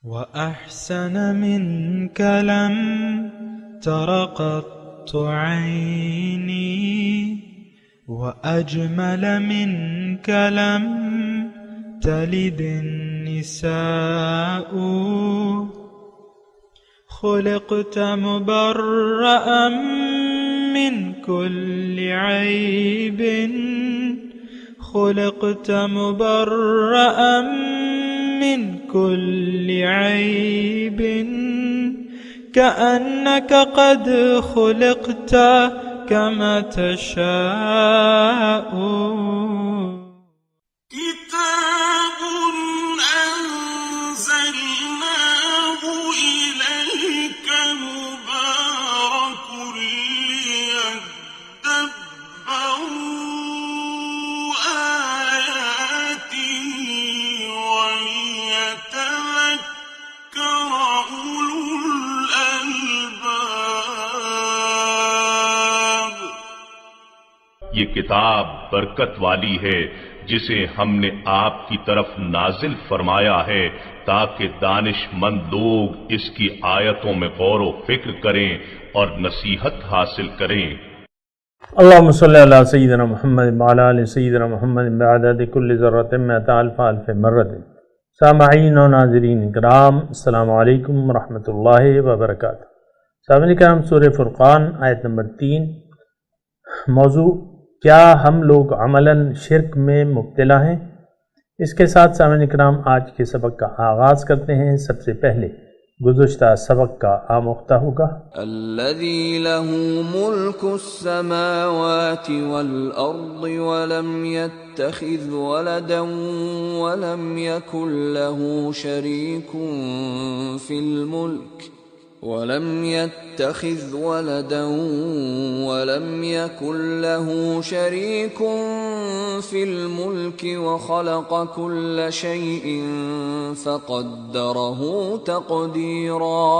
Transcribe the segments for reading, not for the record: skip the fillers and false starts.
وأحسن منك لم تر قط عيني وأجمل منك لم تلد النساء خلقت مبرأ من كل عيب خلقت مبرأ من كل عيب كأنك قد خلقت كما تشاء كتاب أنزلناه إليك مبارك ليدبروا آياته وليتذكر أولو الألباب۔ یہ کتاب برکت والی ہے جسے ہم نے آپ کی طرف نازل فرمایا ہے تاکہ دانش مند لوگ اس کی آیتوں میں غور و فکر کریں اور نصیحت حاصل کریں۔ اللہم صلی علی سیدنا محمد وعلی آل سیدنا محمد بعدد کل ذرۃ مئۃ الف الف مرۃ۔ سامعین و ناظرین کرام، السلام علیکم ورحمۃ اللہ وبرکاتہ۔ سامعین کرام، سورہ فرقان آیت نمبر 3۔ موضوع: کیا ہم لوگ عملاً شرک میں مبتلا ہیں؟ اس کے ساتھ سامعین کرام آج کے سبق کا آغاز کرتے ہیں۔ سب سے پہلے گزشتہ سبق کا آموختہ ہوگا۔ الذي له ملك السماوات والأرض ولم يتخذ ولدا ولم يكن له شريك في الملك ولم يتخذ ولدا ولم يكن له شريك في الملك وخلق كل شيء فقدره تقديرا۔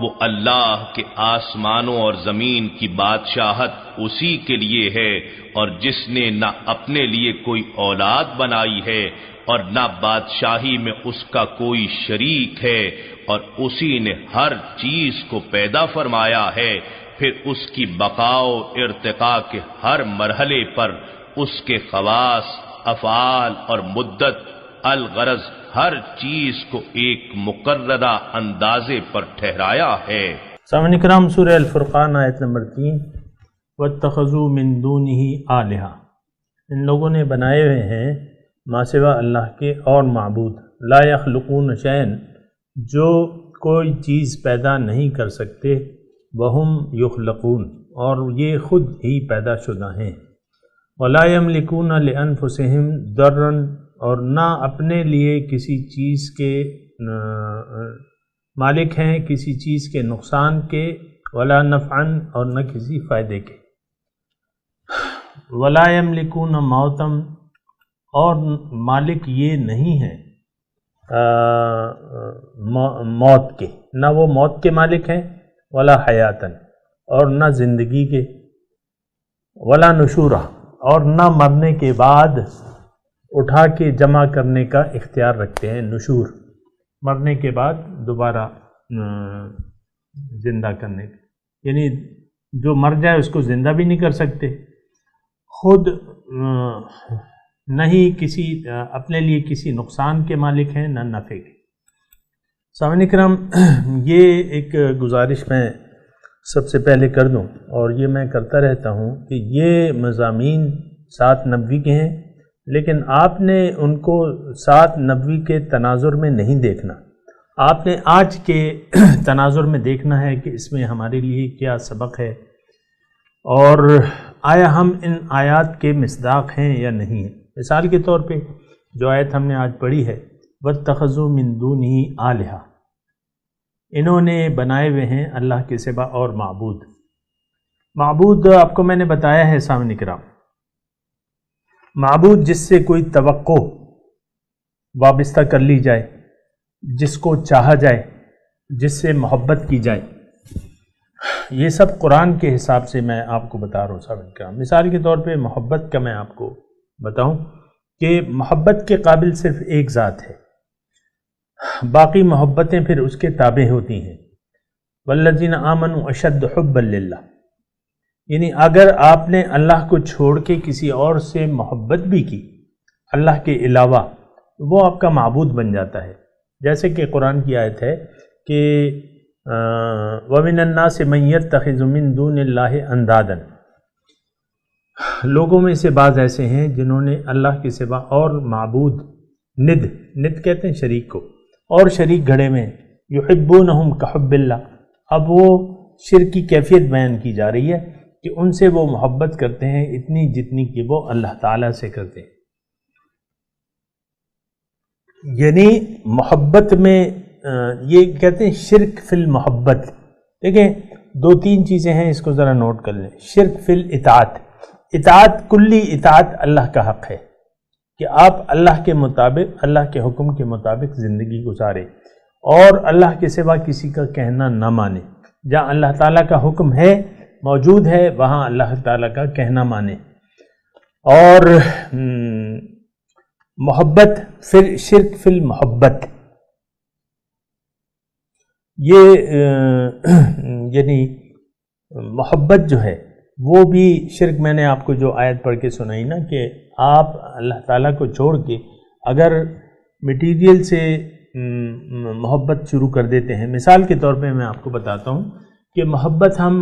وہ اللہ کے آسمانوں اور زمین کی بادشاہت اسی کے لیے ہے، اور جس نے نہ اپنے لیے کوئی اولاد بنائی ہے اور نہ بادشاہی میں اس کا کوئی شریک ہے، اور اسی نے ہر چیز کو پیدا فرمایا ہے، پھر اس کی بقا و ارتقاء کے ہر مرحلے پر اس کے خواص، افعال اور مدت، الغرض ہر چیز کو ایک مقررہ اندازے پر ٹھہرایا ہے۔ سامعین کرام، سورہ الفرقان آیت نمبر 3۔ وَاتَّخَذُوا مِن دُونِهِ آلِهَةً، ان لوگوں نے بنائے ہوئے ہیں ما سوا اللہ کے اور معبود، لا یخلقون شیئا، جو کوئی چیز پیدا نہیں کر سکتے، وہم یخلقون، اور یہ خود ہی پیدا شدہ ہیں، ولا یملکون لانفسہم ضرا، اور نہ اپنے لیے کسی چیز کے مالک ہیں، کسی چیز کے نقصان کے، ولا نفعا، اور نہ کسی فائدے کے، ولا یملکون موتا، اور مالک یہ نہیں ہے موت کے، نہ وہ موت کے مالک ہیں، ولا حیاتن، اور نہ زندگی کے، ولا نشورہ، اور نہ مرنے کے بعد اٹھا کے جمع کرنے کا اختیار رکھتے ہیں۔ نشور، مرنے کے بعد دوبارہ زندہ کرنے کا، یعنی جو مر جائے اس کو زندہ بھی نہیں کر سکتے، خود نہیں کسی اپنے لیے کسی نقصان کے مالک ہیں، نہ نفع کے۔ سامعین کرام، یہ ایک گزارش میں سب سے پہلے کر دوں، اور یہ میں کرتا رہتا ہوں کہ یہ مضامین 7 نبوی کے ہیں، لیکن آپ نے ان کو 7 نبوی کے تناظر میں نہیں دیکھنا، آپ نے آج کے تناظر میں دیکھنا ہے کہ اس میں ہمارے لیے کیا سبق ہے، اور آیا ہم ان آیات کے مصداق ہیں یا نہیں ہیں۔ مثال کے طور پہ جو آیت ہم نے آج پڑھی ہے، وَاتَّخَذُوا مِن دُونِهِ آلِهَةً، انہوں نے بنائے ہوئے ہیں اللہ کے سوا اور معبود۔ معبود آپ کو میں نے بتایا ہے سامعین کرام، معبود جس سے کوئی توقع وابستہ کر لی جائے، جس کو چاہا جائے، جس سے محبت کی جائے، یہ سب قرآن کے حساب سے میں آپ کو بتا رہا ہوں سامعین کرام۔ مثال کے طور پہ محبت کا میں آپ کو بتاؤں کہ محبت کے قابل صرف ایک ذات ہے، باقی محبتیں پھر اس کے تابع ہوتی ہیں۔ والذین آمنوا اشد حبا للہ، یعنی اگر آپ نے اللہ کو چھوڑ کے کسی اور سے محبت بھی کی اللہ کے علاوہ، وہ آپ کا معبود بن جاتا ہے۔ جیسے کہ قرآن کی آیت ہے کہ وَمِنَ النَّاسِ مَن يَتَّخِذُ مِن دُونِ اللَّهِ أَندَادًا، لوگوں میں سے بعض ایسے ہیں جنہوں نے اللہ کے سوا اور معبود ند کہتے ہیں شریک کو، اور شریک گھڑے میں یحبونہم کحب اللہ۔ اب وہ شرک کی کیفیت بیان کی جا رہی ہے کہ ان سے وہ محبت کرتے ہیں اتنی جتنی کہ وہ اللہ تعالیٰ سے کرتے ہیں۔ یعنی محبت میں یہ کہتے ہیں شرک فی المحبت۔ دیکھیں دو تین چیزیں ہیں، اس کو ذرا نوٹ کر لیں۔ شرک فی الاطاعت، اطاعت کلی اطاعت اللہ کا حق ہے کہ آپ اللہ کے مطابق، اللہ کے حکم کے مطابق زندگی گزاریں اور اللہ کے سوا کسی کا کہنا نہ مانیں۔ جہاں اللہ تعالیٰ کا حکم ہے، موجود ہے، وہاں اللہ تعالیٰ کا کہنا مانیں۔ اور محبت، پھر شرک فی المحبت، یہ یعنی محبت جو ہے وہ بھی شرک۔ میں نے آپ کو جو آیت پڑھ کے سنائی نا کہ آپ اللہ تعالیٰ کو چھوڑ کے اگر مٹیریل سے محبت شروع کر دیتے ہیں، مثال کے طور پہ میں آپ کو بتاتا ہوں کہ محبت، ہم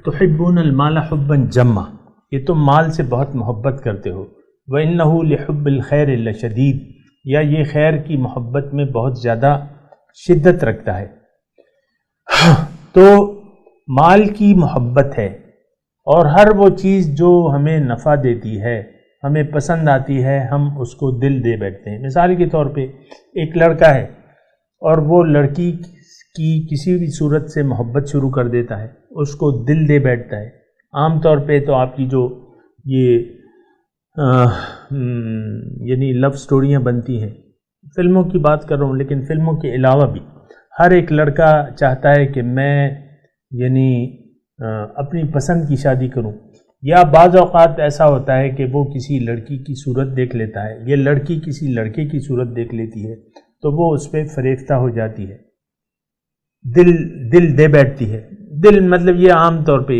تحبون المال حبا جما، یہ تم مال سے بہت محبت کرتے ہو، وَإِنَّهُ لِحُبِّ الْخَيْرِ لَشَدِيدٌ، یا یہ خیر کی محبت میں بہت زیادہ شدت رکھتا ہے۔ تو مال کی محبت ہے، اور ہر وہ چیز جو ہمیں نفع دیتی ہے، ہمیں پسند آتی ہے، ہم اس کو دل دے بیٹھتے ہیں۔ مثال کے طور پہ ایک لڑکا ہے اور وہ لڑکی کی کسی بھی صورت سے محبت شروع کر دیتا ہے، اس کو دل دے بیٹھتا ہے۔ عام طور پہ تو آپ کی جو یہ یعنی لو سٹوریاں بنتی ہیں، فلموں کی بات کر رہا ہوں، لیکن فلموں کے علاوہ بھی ہر ایک لڑکا چاہتا ہے کہ میں یعنی اپنی پسند کی شادی کروں، یا بعض اوقات ایسا ہوتا ہے کہ وہ کسی لڑکی کی صورت دیکھ لیتا ہے، یہ لڑکی کسی لڑکے کی صورت دیکھ لیتی ہے، تو وہ اس پہ فریفتہ ہو جاتی ہے، دل دے بیٹھتی ہے۔ دل مطلب یہ عام طور پہ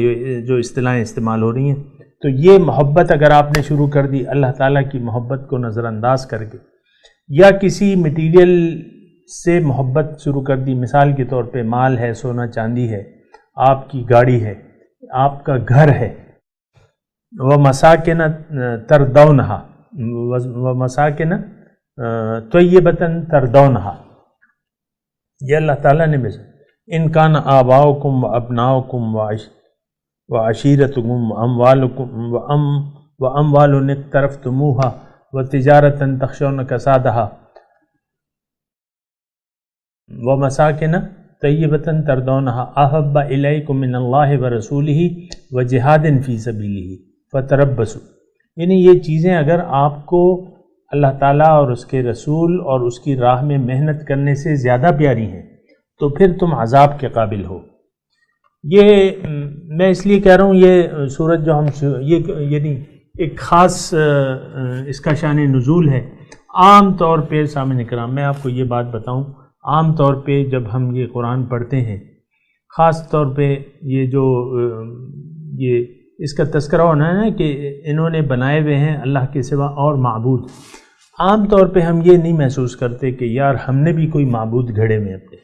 جو اصطلاحیں استعمال ہو رہی ہیں، تو یہ محبت اگر آپ نے شروع کر دی اللہ تعالیٰ کی محبت کو نظر انداز کر کے، یا کسی مٹیریل سے محبت شروع کر دی، مثال کے طور پہ مال ہے، سونا چاندی ہے، آپ کی گاڑی ہے، آپ کا گھر ہے، وَمَسَاكِنَ تَرْضَوْنَهَا، وَمَسَاكِنَ طَيِّبَةً تَرْضَوْنَهَا، یہ اللہ تعالیٰ نے بھیجا۔ إِن كَانَ آبَاؤُكُمْ وَأَبْنَاؤُكُمْ وَعَشِيرَتُكُمْ وَأَمْوَالٌ اقْتَرَفْتُمُوهَا وَتِجَارَةً تَخْشَوْنَ كَسَادَهَا وَمَسَاكِنَ طَيِّبَةً تَرْضَوْنَهَا أَحَبَّ إِلَيْكُم مِّنَ اللَّهِ وَرَسُولِهِ وَجِهَادٍ فِي سَبِيلِهِ فَتَرَبَّصُوا، یعنی یہ چیزیں اگر آپ کو اللہ تعالیٰ اور اس کے رسول اور اس کی راہ میں محنت کرنے سے زیادہ پیاری ہیں تو پھر تم عذاب کے قابل ہو۔ یہ میں اس لیے کہہ رہا ہوں، یہ سورت جو ہم یہ یعنی ایک خاص اس کا شان نزول ہے۔ عام طور پہ سامعین کرام میں آپ کو یہ بات بتاؤں، عام طور پہ جب ہم یہ قرآن پڑھتے ہیں، خاص طور پہ یہ جو یہ اس کا تذکرہ ہونا ہے نا کہ انہوں نے بنائے ہوئے ہیں اللہ کے سوا اور معبود، عام طور پہ ہم یہ نہیں محسوس کرتے کہ یار ہم نے بھی کوئی معبود گھڑے میں اپنے۔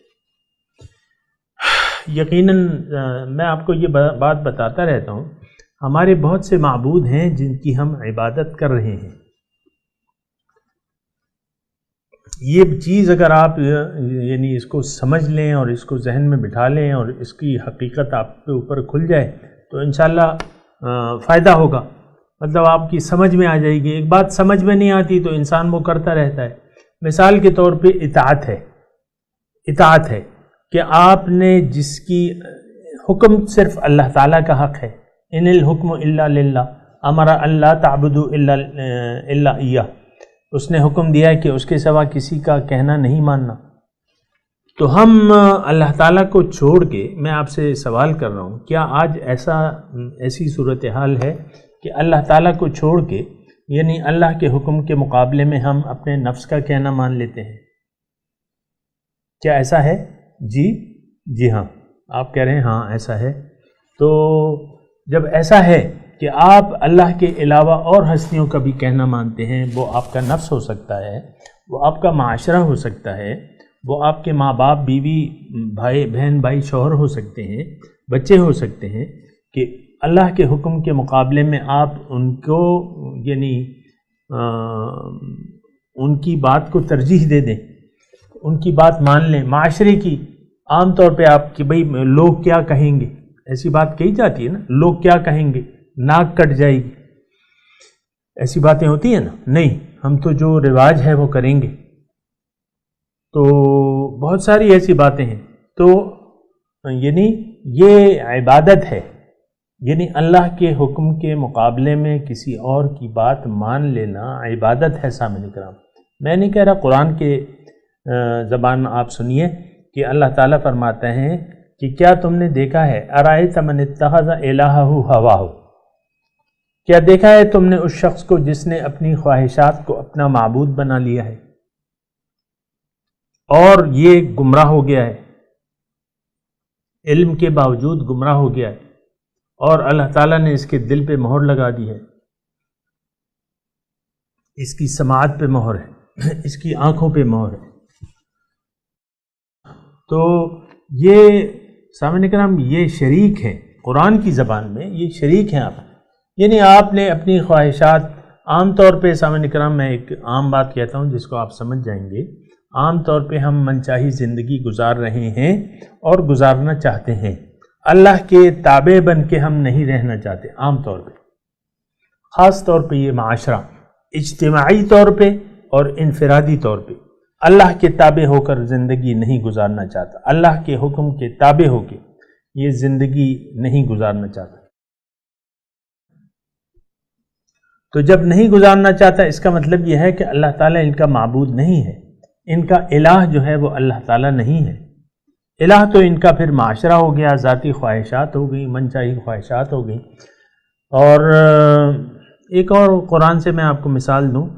یقیناً میں آپ کو یہ بات بتاتا رہتا ہوں، ہمارے بہت سے معبود ہیں جن کی ہم عبادت کر رہے ہیں۔ یہ چیز اگر آپ یعنی اس کو سمجھ لیں اور اس کو ذہن میں بٹھا لیں اور اس کی حقیقت آپ کے اوپر کھل جائے تو انشاءاللہ فائدہ ہوگا، مطلب آپ کی سمجھ میں آ جائے گی۔ ایک بات سمجھ میں نہیں آتی تو انسان وہ کرتا رہتا ہے۔ مثال کے طور پہ اطاعت ہے کہ آپ نے جس کی حکم صرف اللہ تعالیٰ کا حق ہے، ان الحکم الا للہ امر اللہ تعبدوا الا ایہ، اس نے حکم دیا ہے کہ اس کے سوا کسی کا کہنا نہیں ماننا۔ تو ہم اللہ تعالیٰ کو چھوڑ کے، میں آپ سے سوال کر رہا ہوں، کیا آج ایسی صورتحال ہے کہ اللہ تعالیٰ کو چھوڑ کے یعنی اللہ کے حکم کے مقابلے میں ہم اپنے نفس کا کہنا مان لیتے ہیں؟ کیا ایسا ہے؟ جی ہاں، آپ کہہ رہے ہیں ہاں ایسا ہے۔ تو جب ایسا ہے کہ آپ اللہ کے علاوہ اور ہستیوں کا بھی کہنا مانتے ہیں، وہ آپ کا نفس ہو سکتا ہے، وہ آپ کا معاشرہ ہو سکتا ہے، وہ آپ کے ماں باپ، بیوی، بہن بھائی، شوہر ہو سکتے ہیں، بچے ہو سکتے ہیں، کہ اللہ کے حکم کے مقابلے میں آپ ان کو یعنی ان کی بات کو ترجیح دے دیں، ان کی بات مان لیں۔ معاشرے کی عام طور پہ آپ کہ بھئی لوگ کیا کہیں گے، ایسی بات کہی جاتی ہے نا، لوگ کیا کہیں گے، ناک کٹ جائے گی، ایسی باتیں ہوتی ہیں نا، نہیں، ہم تو جو رواج ہے وہ کریں گے۔ تو بہت ساری ایسی باتیں ہیں۔ تو یعنی یہ عبادت ہے، یعنی اللہ کے حکم کے مقابلے میں کسی اور کی بات مان لینا عبادت ہے سامعین کرام۔ میں نہیں کہہ رہا، قرآن کے زبان آپ سنیے کہ اللہ تعالیٰ فرماتے ہیں کہ کیا تم نے دیکھا ہے ارأیت من اتخذ الہہ ہواہ، کیا دیکھا ہے تم نے اس شخص کو جس نے اپنی خواہشات کو اپنا معبود بنا لیا ہے اور یہ گمراہ ہو گیا ہے، علم کے باوجود گمراہ ہو گیا ہے، اور اللہ تعالیٰ نے اس کے دل پہ مہر لگا دی ہے، اس کی سماعت پہ مہر ہے، اس کی آنکھوں پہ مہر ہے۔ تو یہ سامعین کرام یہ شریک ہیں، قرآن کی زبان میں یہ شریک ہیں آپ، یعنی آپ نے اپنی خواہشات عام طور پہ سامعین کرام، میں ایک عام بات کہتا ہوں جس کو آپ سمجھ جائیں گے، عام طور پہ ہم منچاہی زندگی گزار رہے ہیں اور گزارنا چاہتے ہیں، اللہ کے تابع بن کے ہم نہیں رہنا چاہتے عام طور پہ، خاص طور پہ یہ معاشرہ اجتماعی طور پہ اور انفرادی طور پہ اللہ کے تابع ہو کر زندگی نہیں گزارنا چاہتا، اللہ کے حکم کے تابع ہو کے یہ زندگی نہیں گزارنا چاہتا۔ تو جب نہیں گزارنا چاہتا اس کا مطلب یہ ہے کہ اللہ تعالیٰ ان کا معبود نہیں ہے، ان کا الہ جو ہے وہ اللہ تعالیٰ نہیں ہے، الہ تو ان کا پھر معاشرہ ہو گیا، ذاتی خواہشات ہو گئی، منچاہی خواہشات ہو گئی۔ اور ایک اور قرآن سے میں آپ کو مثال دوں،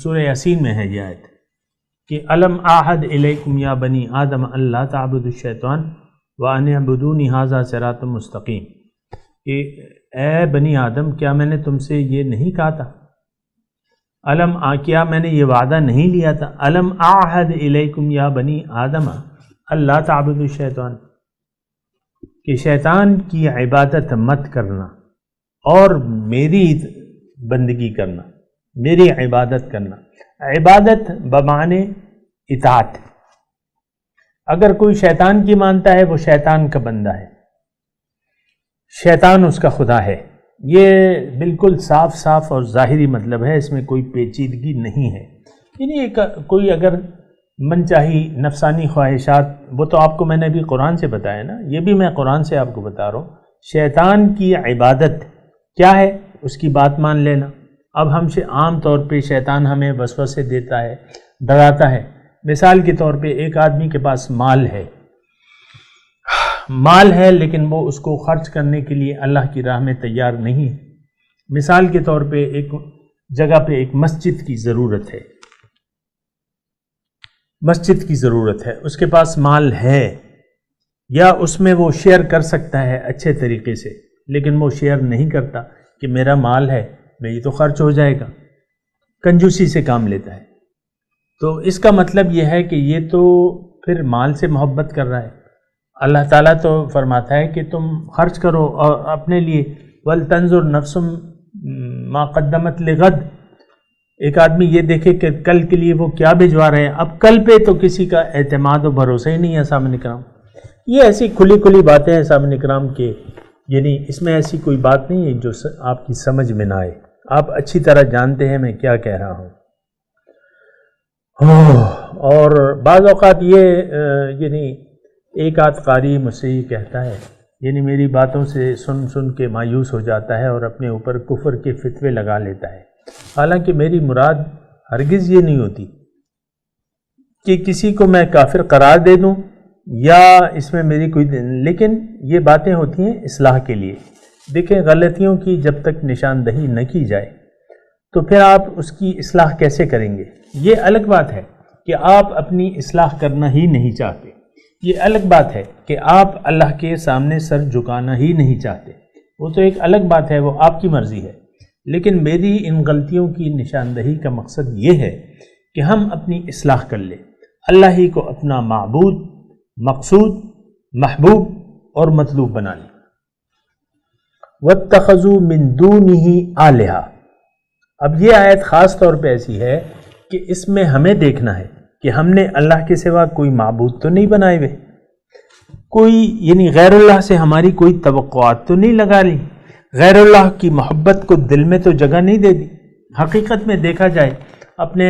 سورہ یاسین میں ہے یہ آیت کہ الم اعہد الیکم یا بنی آدم اللہ تعبدوا الشیطان وان اعبدونی ھذا صراط مستقیم، کہ اے بنی آدم کیا میں نے تم سے یہ نہیں کہا تھا، کیا میں نے یہ وعدہ نہیں لیا تھا، الم اعہد الیکم یا بنی آدم اللہ تعبدوا الشیطان، کہ شیطان کی عبادت مت کرنا اور میری بندگی کرنا، میری عبادت کرنا۔ عبادت بمعنی اطاعت، اگر کوئی شیطان کی مانتا ہے وہ شیطان کا بندہ ہے، شیطان اس کا خدا ہے، یہ بالکل صاف صاف اور ظاہری مطلب ہے، اس میں کوئی پیچیدگی نہیں ہے۔ یعنی کوئی اگر من چاہی نفسانی خواہشات، وہ تو آپ کو میں نے ابھی قرآن سے بتایا نا، یہ بھی میں قرآن سے آپ کو بتا رہا ہوں، شیطان کی عبادت کیا ہے، اس کی بات مان لینا۔ اب ہم سے عام طور پہ شیطان ہمیں وسوسے دیتا ہے، ڈراتا ہے۔ مثال کے طور پہ ایک آدمی کے پاس مال ہے لیکن وہ اس کو خرچ کرنے کے لیے اللہ کی راہ میں تیار نہیں ہے۔ مثال کے طور پہ ایک جگہ پہ ایک مسجد کی ضرورت ہے، مسجد کی ضرورت ہے، اس کے پاس مال ہے، یا اس میں وہ شیئر کر سکتا ہے اچھے طریقے سے، لیکن وہ شیئر نہیں کرتا کہ میرا مال ہے، یہ تو خرچ ہو جائے گا، کنجوسی سے کام لیتا ہے۔ تو اس کا مطلب یہ ہے کہ یہ تو پھر مال سے محبت کر رہا ہے۔ اللہ تعالیٰ تو فرماتا ہے کہ تم خرچ کرو اور اپنے لیے، وَلْتَنْظُرْ نَفْسٌ مَا قَدَّمَتْ لِغَدٍ، ایک آدمی یہ دیکھے کہ کل کے لیے وہ کیا بھجوا رہے ہیں۔ اب کل پہ تو کسی کا اعتماد و بھروسہ ہی نہیں ہے سامعین کرام۔ یہ ایسی کھلی باتیں ہیں سامعین کرام کے، یعنی اس میں ایسی کوئی بات نہیں ہے جو آپ کی سمجھ میں نہ آئے، آپ اچھی طرح جانتے ہیں میں کیا کہہ رہا ہوں۔ اور بعض اوقات یہ یعنی ایک آدھ قاری مجھ سے یہ کہتا ہے، یعنی میری باتوں سے سن کے مایوس ہو جاتا ہے اور اپنے اوپر کفر کے فتوے لگا لیتا ہے، حالانکہ میری مراد ہرگز یہ نہیں ہوتی کہ کسی کو میں کافر قرار دے دوں یا اس میں میری کوئی، لیکن یہ باتیں ہوتی ہیں اصلاح کے لیے۔ دیکھیں غلطیوں کی جب تک نشاندہی نہ کی جائے تو پھر آپ اس کی اصلاح کیسے کریں گے؟ یہ الگ بات ہے کہ آپ اپنی اصلاح کرنا ہی نہیں چاہتے، یہ الگ بات ہے کہ آپ اللہ کے سامنے سر جھکانا ہی نہیں چاہتے، وہ تو ایک الگ بات ہے، وہ آپ کی مرضی ہے، لیکن میری ان غلطیوں کی نشاندہی کا مقصد یہ ہے کہ ہم اپنی اصلاح کر لیں، اللہ ہی کو اپنا معبود، مقصود، محبوب اور مطلوب بنا لیں۔ وَاتَّخَذُوا مِن دُونِهِ آلِهَةً، اب یہ آیت خاص طور پہ ایسی ہے کہ اس میں ہمیں دیکھنا ہے کہ ہم نے اللہ کے سوا کوئی معبود تو نہیں بنائے ہوئے، کوئی یعنی غیر اللہ سے ہماری کوئی توقعات تو نہیں لگا لی، غیر اللہ کی محبت کو دل میں تو جگہ نہیں دے دی۔ حقیقت میں دیکھا جائے اپنے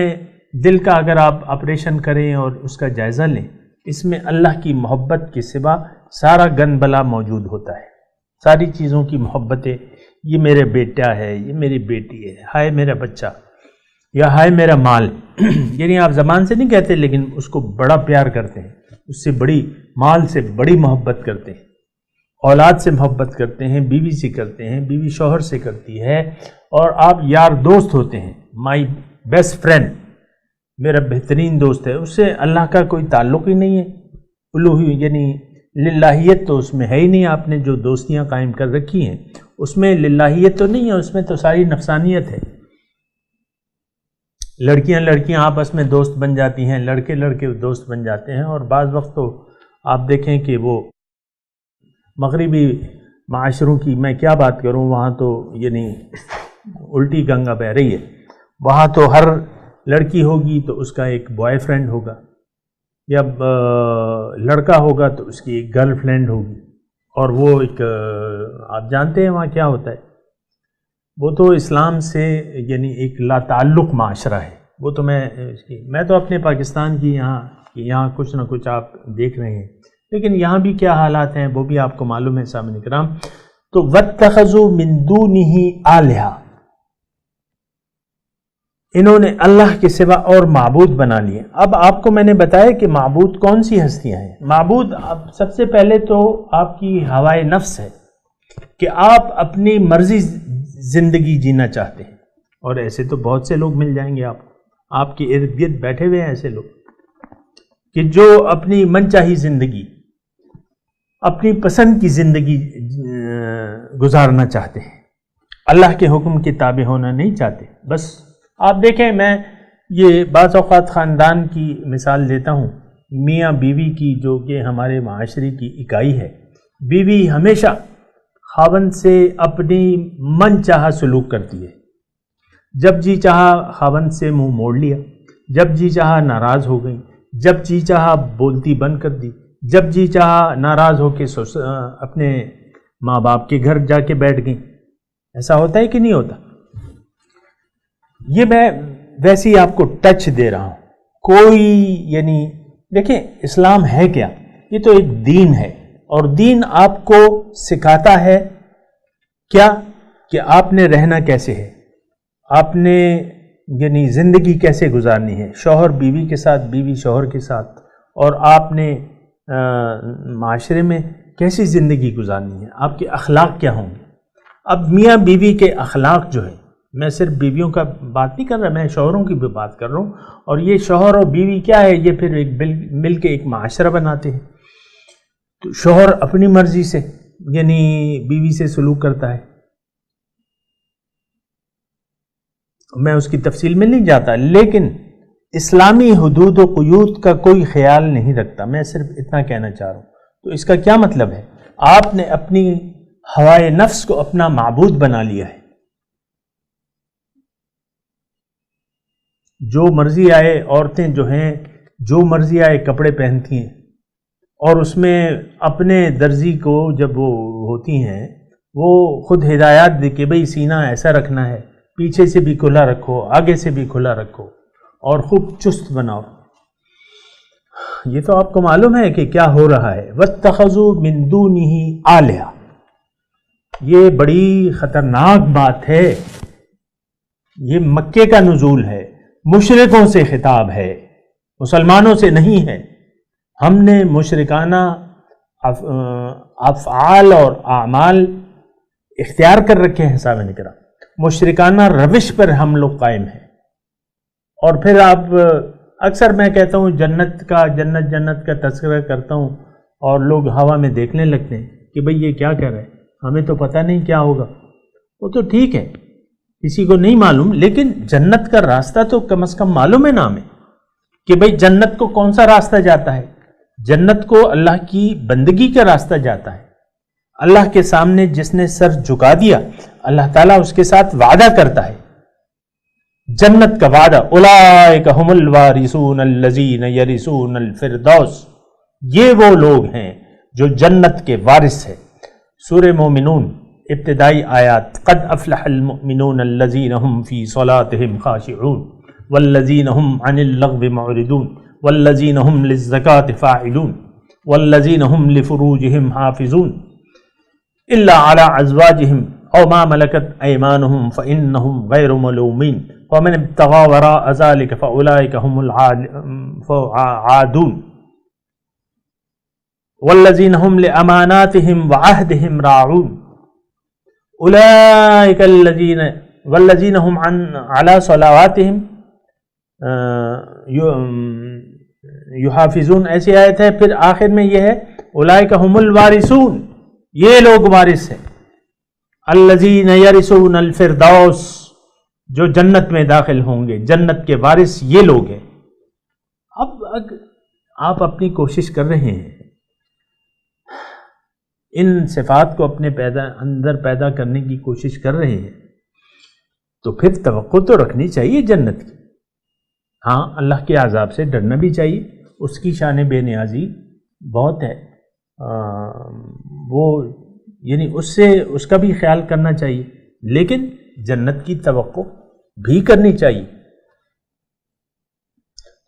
دل کا اگر آپ آپریشن کریں اور اس کا جائزہ لیں، اس میں اللہ کی محبت کے سوا سارا گن بلا موجود ہوتا ہے، ساری چیزوں کی محبتیں، یہ میرے بیٹا ہے، یہ میری بیٹی ہے، ہائے میرا بچہ، یا ہائے میرا مال، یعنی آپ زبان سے نہیں کہتے لیکن اس کو بڑا پیار کرتے ہیں، اس سے بڑی، مال سے بڑی محبت کرتے ہیں، اولاد سے محبت کرتے ہیں، بیوی سے کرتے ہیں، بیوی شوہر سے کرتی ہے، اور آپ یار دوست ہوتے ہیں، مائی بیسٹ فرینڈ، میرا بہترین دوست ہے، اس سے اللہ کا کوئی تعلق ہی نہیں ہے، الوہی یعنی للہیت تو اس میں ہے ہی نہیں، آپ نے جو دوستیاں قائم کر رکھی ہیں اس میں للہیت تو نہیں ہے، اس میں تو ساری نفسانیت ہے۔ لڑکیاں آپس میں دوست بن جاتی ہیں، لڑکے دوست بن جاتے ہیں، اور بعض وقت تو آپ دیکھیں کہ وہ مغربی معاشروں کی میں کیا بات کروں، وہاں تو یعنی الٹی گنگا بہ رہی ہے، وہاں تو ہر لڑکی ہوگی تو اس کا ایک بوائے فرینڈ ہوگا، یا لڑکا ہوگا تو اس کی ایک گرل فرینڈ ہوگی، اور وہ ایک آپ جانتے ہیں وہاں کیا ہوتا ہے، وہ تو اسلام سے یعنی ایک لا تعلق معاشرہ ہے، وہ تو میں تو اپنے پاکستان کی یہاں کچھ نہ کچھ آپ دیکھ رہے ہیں، لیکن یہاں بھی کیا حالات ہیں وہ بھی آپ کو معلوم ہے سامعین کرام۔ تو وَاتَّخَذُوا مِن دُونِهِ آلِهَةً، انہوں نے اللہ کے سوا اور معبود بنا لیے۔ اب آپ کو میں نے بتایا کہ معبود کون سی ہستیاں ہیں۔ معبود اب سب سے پہلے تو آپ کی ہوائے نفس ہے کہ آپ اپنی مرضی زندگی جینا چاہتے ہیں، اور ایسے تو بہت سے لوگ مل جائیں گے آپ کے ارد گرد بیٹھے ہوئے ہیں ایسے لوگ کہ جو اپنی من چاہی زندگی، اپنی پسند کی زندگی گزارنا چاہتے ہیں، اللہ کے حکم کے تابع ہونا نہیں چاہتے۔ بس آپ دیکھیں، میں یہ بعض اوقات خاندان کی مثال دیتا ہوں، میاں بیوی کی جو کہ ہمارے معاشرے کی اکائی ہے، بیوی ہمیشہ خاوند سے اپنی من چاہا سلوک کرتی ہے، جب جی چاہا خاوند سے منہ موڑ لیا، جب جی چاہا ناراض ہو گئی، جب جی چاہا بولتی بند کر دی، جب جی چاہا ناراض ہو کے اپنے ماں باپ کے گھر جا کے بیٹھ گئی۔ ایسا ہوتا ہے کہ نہیں ہوتا؟ یہ میں ویسے ہی آپ کو ٹچ دے رہا ہوں، کوئی یعنی دیکھیں اسلام ہے کیا، یہ تو ایک دین ہے، اور دین آپ کو سکھاتا ہے کیا کہ آپ نے رہنا کیسے ہے، آپ نے یعنی زندگی کیسے گزارنی ہے، شوہر بیوی کے ساتھ، بیوی شوہر کے ساتھ، اور آپ نے معاشرے میں کیسی زندگی گزارنی ہے، آپ کے اخلاق کیا ہوں گے۔ اب میاں بیوی کے اخلاق جو ہے، میں صرف بیویوں کا بات نہیں کر رہا، میں شوہروں کی بھی بات کر رہا ہوں، اور یہ شوہر اور بیوی کیا ہے، یہ پھر ایک مل کے ایک معاشرہ بناتے ہیں۔ تو شوہر اپنی مرضی سے یعنی بیوی سے سلوک کرتا ہے، میں اس کی تفصیل میں نہیں جاتا، لیکن اسلامی حدود و قیود کا کوئی خیال نہیں رکھتا، میں صرف اتنا کہنا چاہ رہا ہوں۔ تو اس کا کیا مطلب ہے؟ آپ نے اپنی ہوائے نفس کو اپنا معبود بنا لیا ہے، جو مرضی آئے عورتیں جو ہیں جو مرضی آئے کپڑے پہنتی ہیں، اور اس میں اپنے درزی کو جب وہ ہوتی ہیں وہ خود ہدایات دے کہ بھئی سینہ ایسا رکھنا ہے، پیچھے سے بھی کھلا رکھو، آگے سے بھی کھلا رکھو، اور خوب چست بناؤ۔ یہ تو آپ کو معلوم ہے کہ کیا ہو رہا ہے۔ وَاتَّخَذُوا مِن دُونِهِ آلِهَةً، یہ بڑی خطرناک بات ہے، یہ مکے کا نزول ہے، مشرکوں سے خطاب ہے، مسلمانوں سے نہیں ہے۔ ہم نے مشرکانہ افعال اور اعمال اختیار کر رکھے ہیں، سامعین کرام، مشرکانہ روش پر ہم لوگ قائم ہیں۔ اور پھر آپ اکثر میں کہتا ہوں جنت کا تذکرہ کرتا ہوں اور لوگ ہوا میں دیکھنے لگتے ہیں کہ بھئی یہ کیا کر رہے ہیں، ہمیں تو پتہ نہیں کیا ہوگا. وہ تو ٹھیک ہے، کسی کو نہیں معلوم، لیکن جنت کا راستہ تو کم از کم معلوم ہے نا ہمیں کہ بھئی جنت کو کون سا راستہ جاتا ہے. جنت کو اللہ کی بندگی کا راستہ جاتا ہے. اللہ کے سامنے جس نے سر جھکا دیا اللہ تعالیٰ اس کے ساتھ وعدہ کرتا ہے، جنت کا وعدہ، اولئک ھم الوارثون الذین یرثون الفردوس، یہ وہ لوگ ہیں جو جنت کے وارث ہیں. سورہ مومنون ابتدائی آیات، قد افلح المؤمنون الذین هم فی صلاتهم خاشعون والذین هم عن اللغو معرضون والذین هم للزکاة فاعلون والذین هم لفروجهم حافظون الا على ازواجهم او ما ملكت ايمانهم فانهم غير ملومين ومن ابتغى وراء ذلك فاولئك هم العادون والذين هم لاماناتهم وعهدهم راعون اولئك الذين والذين هم على صلواتهم يحافظون. ایسی آیت ہے. پھر آخر میں یہ ہے اولئک هم الوارثون، یہ لوگ وارث ہیں. الذین یرثون الفردوس، جو جنت میں داخل ہوں گے، جنت کے وارث یہ لوگ ہیں. اب آپ اپنی کوشش کر رہے ہیں ان صفات کو اپنے اندر پیدا کرنے کی کوشش کر رہے ہیں، تو پھر توقع تو رکھنی چاہیے جنت کی. ہاں، اللہ کے عذاب سے ڈرنا بھی چاہیے، اس کی شان بے نیازی بہت ہے، وہ یعنی اس کا بھی خیال کرنا چاہیے، لیکن جنت کی توقع بھی کرنی چاہیے.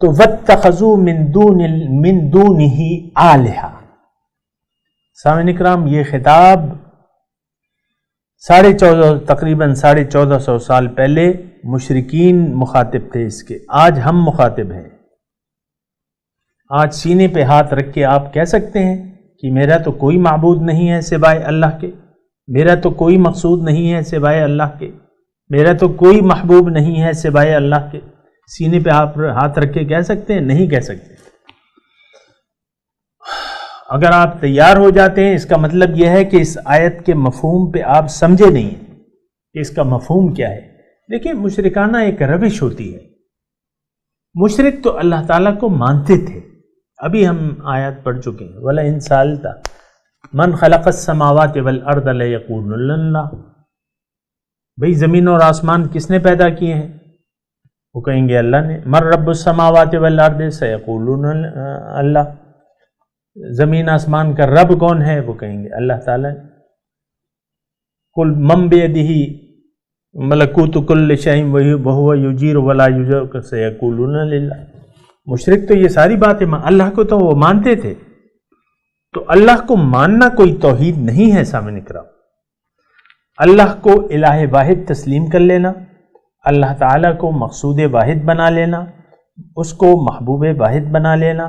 تو واتخذوا من دونہ آلہہ. سامعین اکرام، یہ خطاب تقریباً 1450 سال پہلے مشرکین مخاطب تھے اس کے. آج ہم مخاطب ہیں. آج سینے پہ ہاتھ رکھ کے آپ کہہ سکتے ہیں کہ میرا تو کوئی معبود نہیں ہے سوائے اللہ کے، میرا تو کوئی مقصود نہیں ہے سوائے اللہ کے، میرا تو کوئی محبوب نہیں ہے سوائے اللہ کے. سینے پہ آپ ہاتھ رکھ کے کہہ سکتے ہیں؟ نہیں کہہ سکتے. اگر آپ تیار ہو جاتے ہیں، اس کا مطلب یہ ہے کہ اس آیت کے مفہوم پہ آپ سمجھے نہیں ہیں کہ اس کا مفہوم کیا ہے. دیکھیں، مشرکانہ ایک روش ہوتی ہے. مشرک تو اللہ تعالیٰ کو مانتے تھے. ابھی ہم آیات پڑھ چکے ہیں، وَلَئِن سَأَلْتَ مَنْ خَلَقَ السَّمَاوَاتِ وَالْأَرْضَ لَيَقُولُنَّ اللَّهُ. بھئی زمین اور آسمان کس نے پیدا کیے ہیں؟ وہ کہیں گے اللہ نے. مَن رَبُّ السَّمَاوَاتِ وَالْأَرْضِ سَيَقُولُونَ اللَّهُ. زمین آسمان کا رب کون ہے؟ وہ کہیں گے اللہ تعالیٰ نے. قُلْ مَن بِيَدِهِ مَلَكُوتُ كُلِّ شَيْءٍ وَهُوَ يُجِيرُ وَلَا يُجَارُ سَيَقُولُونَ لِلَّهِ. مشرک تو یہ ساری باتیں اللہ کو تو وہ مانتے تھے. تو اللہ کو ماننا کوئی توحید نہیں ہے. سامعین اکرام، اللہ کو الہ واحد تسلیم کر لینا، اللہ تعالیٰ کو مقصود واحد بنا لینا، اس کو محبوب واحد بنا لینا،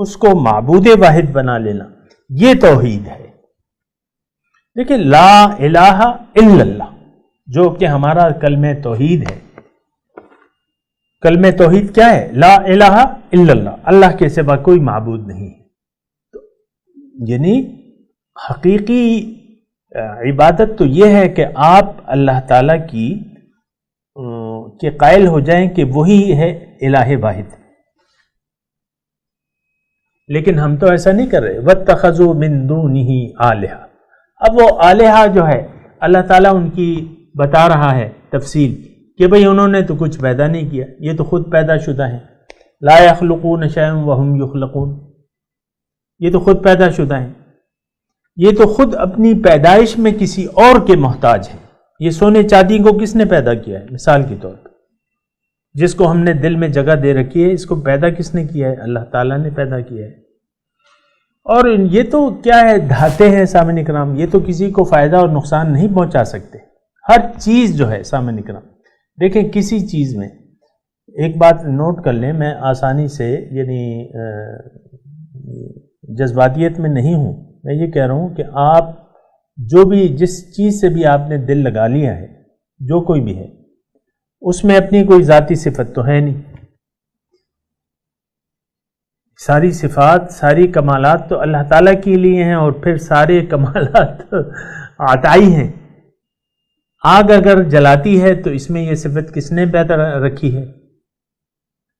اس کو معبود واحد بنا لینا، یہ توحید ہے. دیکھیں، لا الہ الا اللہ جو کہ ہمارا کلمہ توحید ہے. کلمہ توحید کیا ہے؟ لا الہ الا اللہ، اللہ کے سوا کوئی معبود نہیں. یعنی حقیقی عبادت تو یہ ہے کہ آپ اللہ تعالیٰ کی کے قائل ہو جائیں کہ وہی ہے الہ واحد. لیکن ہم تو ایسا نہیں کر رہے. وَاتَّخَذُوا مِن دُونِهِ آلِهَةً. اب وہ آلہہ جو ہے اللہ تعالیٰ ان کی بتا رہا ہے تفصیل کہ بھئی انہوں نے تو کچھ پیدا نہیں کیا، یہ تو خود پیدا شدہ ہیں. لا يخلقون شيئا وهم يخلقون. یہ تو خود پیدا شدہ ہیں، یہ تو خود اپنی پیدائش میں کسی اور کے محتاج ہیں. یہ سونے چاندی کو کس نے پیدا کیا ہے؟ مثال کے طور پر جس کو ہم نے دل میں جگہ دے رکھی ہے، اس کو پیدا کس نے کیا ہے؟ اللہ تعالیٰ نے پیدا کیا ہے. اور یہ تو کیا ہے؟ دھاتے ہیں. سامعین اکرام، یہ تو کسی کو فائدہ اور نقصان نہیں پہنچا سکتے. ہر چیز جو ہے سامعین اکرام، دیکھیں کسی چیز میں ایک بات نوٹ کر لیں، میں آسانی سے یعنی جذباتیت میں نہیں ہوں. میں یہ کہہ رہا ہوں کہ آپ جو بھی جس چیز سے بھی آپ نے دل لگا لیا ہے، جو کوئی بھی ہے، اس میں اپنی کوئی ذاتی صفت تو ہے نہیں. ساری صفات، ساری کمالات تو اللہ تعالیٰ کے لیے ہیں، اور پھر سارے کمالات عطائی ہیں۔ آگ اگر جلاتی ہے تو اس میں یہ صفت کس نے پیدا رکھی ہے؟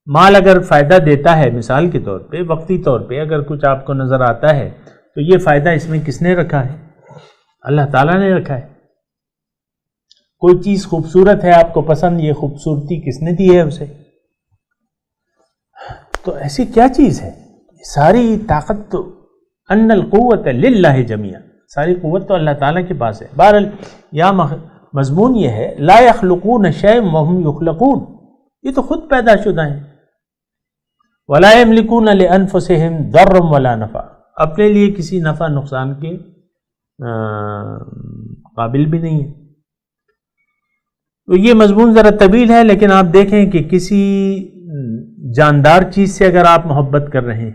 مال اگر فائدہ دیتا ہے، مثال کے طور پہ وقتی طور پہ اگر کچھ آپ کو نظر آتا ہے تو یہ فائدہ اس میں کس نے رکھا ہے؟ اللہ تعالیٰ نے رکھا ہے۔ کوئی چیز خوبصورت ہے، آپ کو پسند، یہ خوبصورتی کس نے دی ہے اسے؟ تو ایسی کیا چیز ہے؟ ساری طاقت تو ان القوت للہ جمیعا، ساری قوت تو اللہ تعالیٰ کے پاس ہے۔ بہرحال یہاں مضمون یہ ہے لا یخلقون شیئا وہم یخلقون، یہ تو خود پیدا شدہ ہیں۔ ولا یملکون لانفسہم ضرا ولا نفع، اپنے لیے کسی نفع نقصان کے قابل بھی نہیں ہے۔ تو یہ مضمون ذرا طویل ہے، لیکن آپ دیکھیں کہ کسی جاندار چیز سے اگر آپ محبت کر رہے ہیں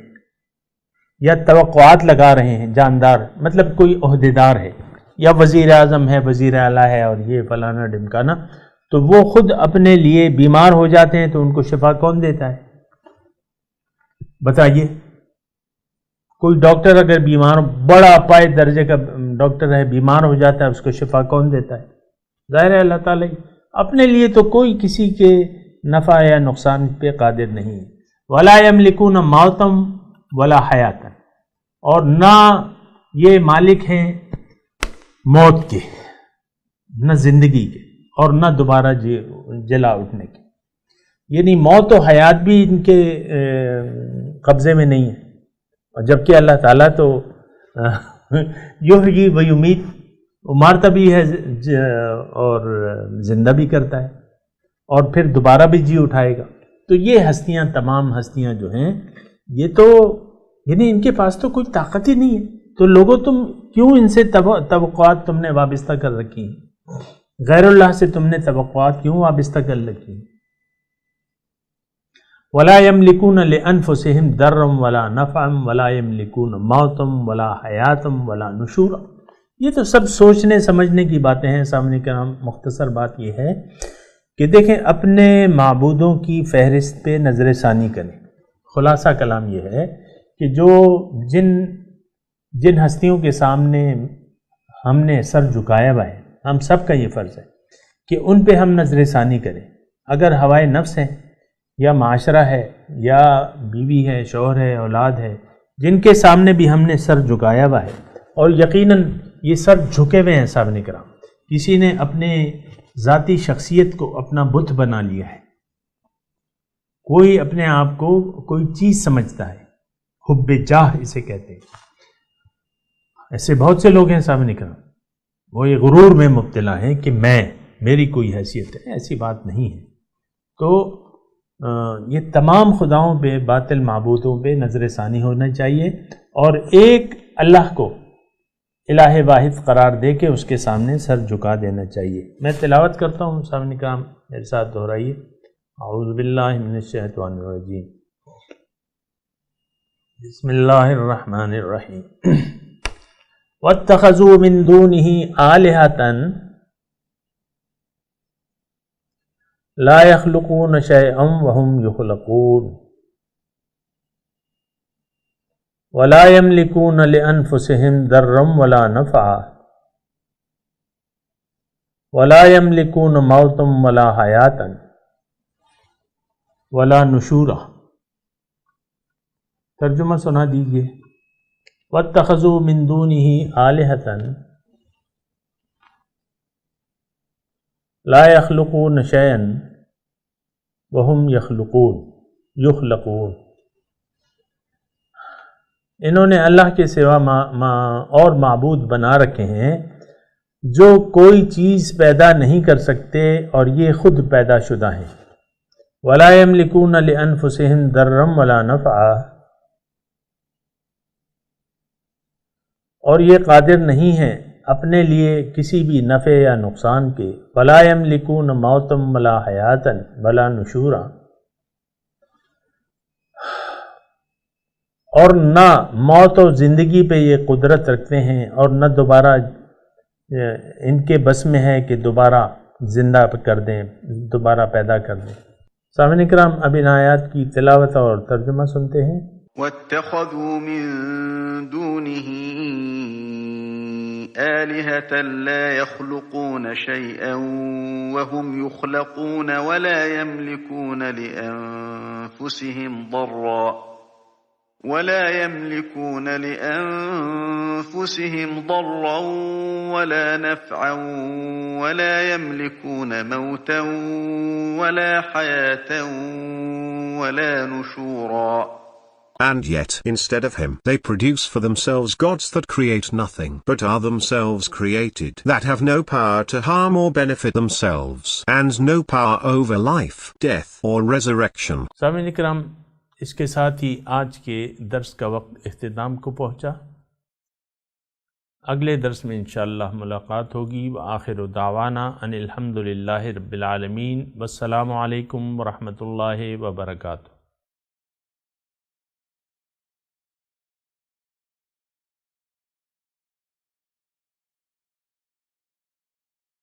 یا توقعات لگا رہے ہیں، جاندار مطلب کوئی عہدیدار ہے یا وزیر اعظم ہے، وزیر اعلیٰ ہے، اور یہ فلانا ڈمکانا، تو وہ خود اپنے لیے بیمار ہو جاتے ہیں تو ان کو شفا کون دیتا ہے؟ بتائیے۔ کوئی ڈاکٹر اگر بیمار، بڑا پائے درجے کا ڈاکٹر ہے، بیمار ہو جاتا ہے، اس کو شفا کون دیتا ہے؟ ظاہر ہے اللہ تعالیٰ ہی۔ اپنے لیے تو کوئی کسی کے نفع یا نقصان پہ قادر نہیں ہے۔ ولا یملکون موتا ولا حیاتا، اور نہ یہ مالک ہیں موت کے، نہ زندگی کے، اور نہ دوبارہ جلا اٹھنے کے، یعنی موت و حیات بھی ان کے قبضے میں نہیں ہے۔ اور جبکہ اللہ تعالیٰ تو یحیی و یمیت، مارتا بھی ہے اور زندہ بھی کرتا ہے، اور پھر دوبارہ بھی جی اٹھائے گا۔ تو یہ ہستیاں، تمام ہستیاں جو ہیں، یہ تو یعنی ان کے پاس تو کوئی طاقت ہی نہیں ہے۔ تو لوگوں تم کیوں ان سے توقعات تم نے وابستہ کر رکھی ہیں؟ غیر اللہ سے تم نے توقعات کیوں وابستہ کر رکھی ہیں؟ ولا یملکون لانفسہم ضرا ولا نفعا ولا یملکون موتا ولا حیاتا ولا نشورا۔ یہ تو سب سوچنے سمجھنے کی باتیں ہیں۔ سامنے کرام مختصر بات یہ ہے کہ دیکھیں، اپنے معبودوں کی فہرست پہ نظر ثانی کریں۔ خلاصہ کلام یہ ہے کہ جو جن ہستیوں کے سامنے ہم نے سر جھکایا ہوا ہے، ہم سب کا یہ فرض ہے کہ ان پہ ہم نظر ثانی کریں۔ اگر ہوائے نفس ہے یا معاشرہ ہے یا بیوی ہے، شوہر ہے، اولاد ہے، جن کے سامنے بھی ہم نے سر جھکایا ہوا ہے، اور یقیناً یہ سر جھکے ہوئے ہیں صاحب کرام، کسی نے اپنے ذاتی شخصیت کو اپنا بت بنا لیا ہے، کوئی اپنے آپ کو کوئی چیز سمجھتا ہے، حب جاہ اسے کہتے ہیں۔ ایسے بہت سے لوگ ہیں صاحب کرام، وہ یہ غرور میں مبتلا ہیں کہ میری کوئی حیثیت ہے، ایسی بات نہیں ہے۔ تو یہ تمام خداؤں پہ، باطل معبودوں پہ نظر ثانی ہونا چاہیے، اور ایک اللہ کو الہ واحد قرار دے کے اس کے سامنے سر جھکا دینا چاہیے۔ میں تلاوت کرتا ہوں، سامنے کام میرے ساتھ دہرائیے۔ اعوذ باللہ من الشیطان الرجیم، بسم اللہ الرحمن الرحیم۔ واتخذوا من دونہ آلہۃ لا یخلقون شیئا وہم یخلقون ولا یملکون لانفسہم ضرا ولا نفعا ولا یملکون موتا ولا حیاتا ولا نشورا۔ ترجمہ سنا دیجئے۔ واتخذوا من دونہ آلہۃ لا یخلقون شیئا وہم یخلقون۔ انہوں نے اللہ کے سوا اور معبود بنا رکھے ہیں جو کوئی چیز پیدا نہیں کر سکتے، اور یہ خود پیدا شدہ ہیں۔ ولا یملکون لانفسہم ضرا ولا نفعا، اور یہ قادر نہیں ہیں اپنے لیے کسی بھی نفع یا نقصان کے۔ ولا یملکون موتا ولا حیاتا ولا نشورا، اور نہ موت و زندگی پہ یہ قدرت رکھتے ہیں، اور نہ دوبارہ ان کے بس میں ہے کہ دوبارہ زندہ کر دیں، دوبارہ پیدا کر دیں۔ سامعین کرام، اب ان آیات کی تلاوت اور ترجمہ سنتے ہیں۔ واتخذوا من دونه آلهة لا يخلقون شيئا وهم يخلقون ولا يملكون لأنفسهم ضرا ولا نفعا ولا يملكون موتا ولا حياة ولا نشورا. And yet, instead of him, they produce for themselves gods that create nothing, but are themselves created, that have no power to harm or benefit themselves, and no power over life, death, or resurrection. سامعین اکرام، اس کے ساتھ ہی آج کے درس کا وقت اختتام کو پہنچا۔ اگلے درس میں انشاءاللہ ملاقات ہوگی۔ وآخر دعوانا ان الحمد للہ رب العالمین، والسلام علیکم ورحمۃ اللہ وبرکاتہ۔